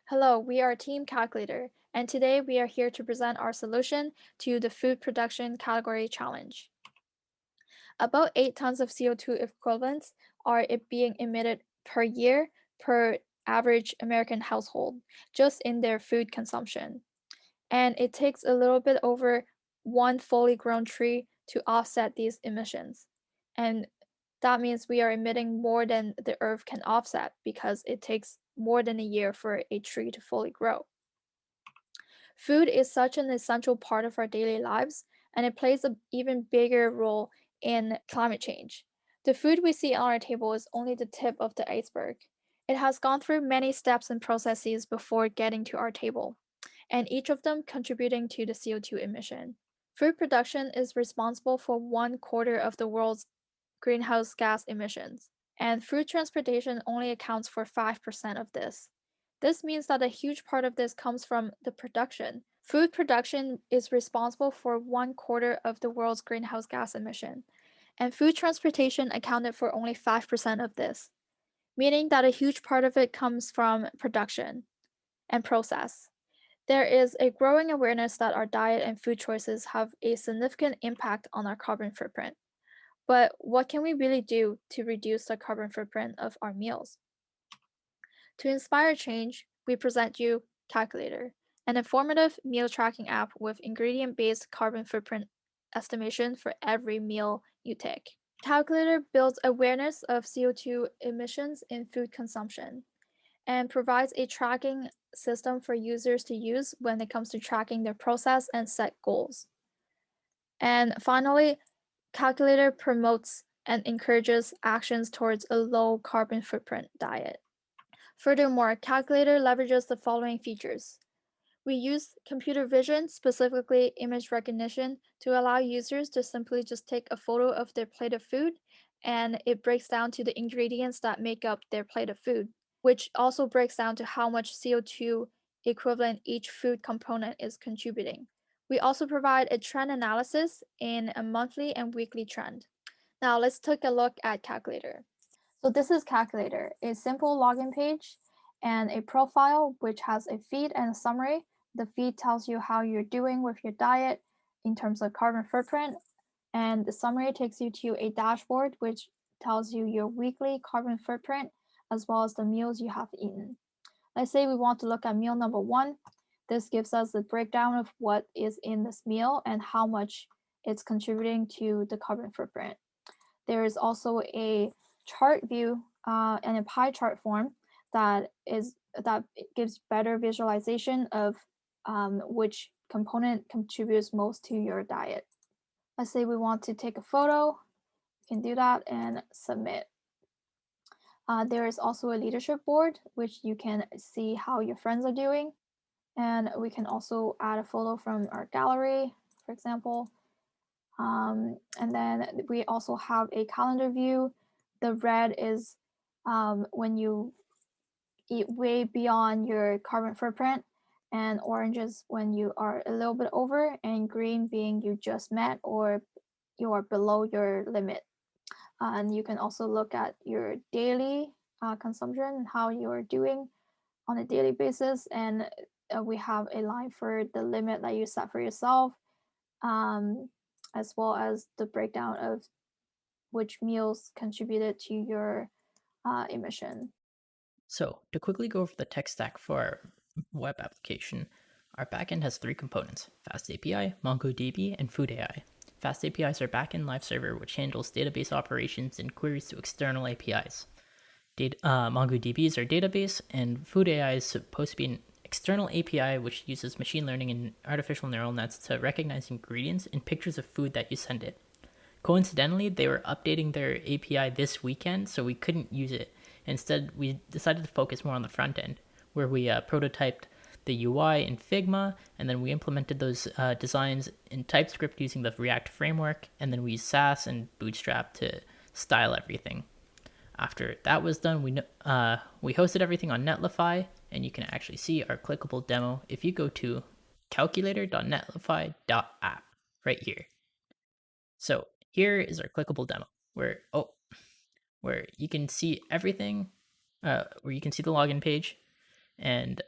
Hello, we are Team Calculator, and today we are here to present our solution to the food production category challenge. About 8 tons of CO2 equivalents are being emitted per year per average American household, just in their food consumption. And it takes a little bit over one fully grown tree to offset these emissions. And that means we are emitting more than the earth can offset because it takes more than a year for a tree to fully grow. Food is such an essential part of our daily lives, and it plays an even bigger role in climate change. The food we see on our table is only the tip of the iceberg. It has gone through many steps and processes before getting to our table, and each of them contributing to the CO2 emission. Food production is responsible for 1/4 of the world's greenhouse gas emissions, and food transportation only accounts for 5% of this. This means that a huge part of this comes from the production. Food production is responsible for 1/4 of the world's greenhouse gas emission, and food transportation accounted for only 5% of this, meaning that a huge part of it comes from production and process. There is a growing awareness that our diet and food choices have a significant impact on our carbon footprint. But what can we really do to reduce the carbon footprint of our meals? To inspire change, we present you CowCulator, an informative meal tracking app with ingredient-based carbon footprint estimation for every meal you take. CowCulator builds awareness of CO2 emissions in food consumption and provides a tracking system for users to use when it comes to tracking their process and set goals. And finally, CowCulator promotes and encourages actions towards a low carbon footprint diet. Furthermore, CowCulator leverages the following features. We use computer vision, specifically image recognition, to allow users to simply just take a photo of their plate of food, and it breaks down to the ingredients that make up their plate of food, which also breaks down to how much CO2 equivalent each food component is contributing. We also provide a trend analysis in a monthly and weekly trend. Now let's take a look at CowCulator. So this is CowCulator, a simple login page and a profile which has a feed and a summary. The feed tells you how you're doing with your diet in terms of carbon footprint, and the summary takes you to a dashboard which tells you your weekly carbon footprint as well as the meals you have eaten. Let's say we want to look at meal number one. This gives us the breakdown of what is in this meal and how much it's contributing to the carbon footprint. There is also a chart view and a pie chart form that gives better visualization of which component contributes most to your diet. Let's say we want to take a photo, you can do that and submit. There is also a leadership board, which you can see how your friends are doing. And we can also add a photo from our gallery, for example. And then we also have a calendar view. The red is when you eat way beyond your carbon footprint, and orange is when you are a little bit over, and green being you just met or you are below your limit. And you can also look at your daily consumption and how you're doing on a daily basis. And we have a line for the limit that you set for yourself, um, as well as the breakdown of which meals contributed to your emission. So, to quickly go over the tech stack for our web application, our backend has three components: Fast API, MongoDB, and Food AI. Fast API is our backend live server, which handles database operations and queries to external APIs. MongoDB is our database, and Food AI is supposed to be an external API which uses machine learning and artificial neural nets to recognize ingredients and pictures of food that you send it. Coincidentally, they were updating their API this weekend, so we couldn't use it. Instead, we decided to focus more on the front end, where we prototyped the UI in Figma, and then we implemented those designs in TypeScript using the React framework, and then we used Sass and Bootstrap to style everything. After that was done, we hosted everything on Netlify, and you can actually see our clickable demo if you go to calculator.netlify.app right here. So here is our clickable demo where you can see everything, where you can see the login page, and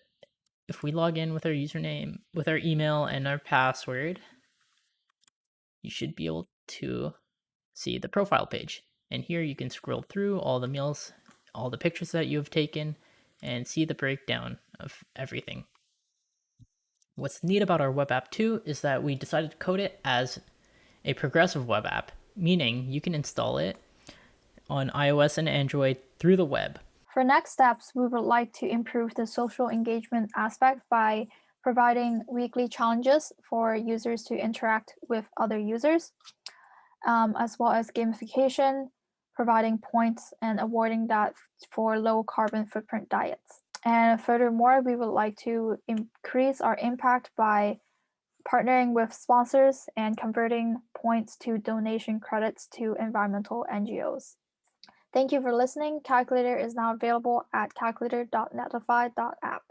If we log in with our username, with our email and our password, you should be able to see the profile page. And here you can scroll through all the meals, all the pictures that you have taken, and see the breakdown of everything. What's neat about our web app too is that we decided to code it as a progressive web app, meaning you can install it on iOS and Android through the web. For next steps, we would like to improve the social engagement aspect by providing weekly challenges for users to interact with other users, as well as gamification, providing points and awarding that for low carbon footprint diets. And furthermore, we would like to increase our impact by partnering with sponsors and converting points to donation credits to environmental NGOs. Thank you for listening. CowCulator is now available at calculator.netlify.app.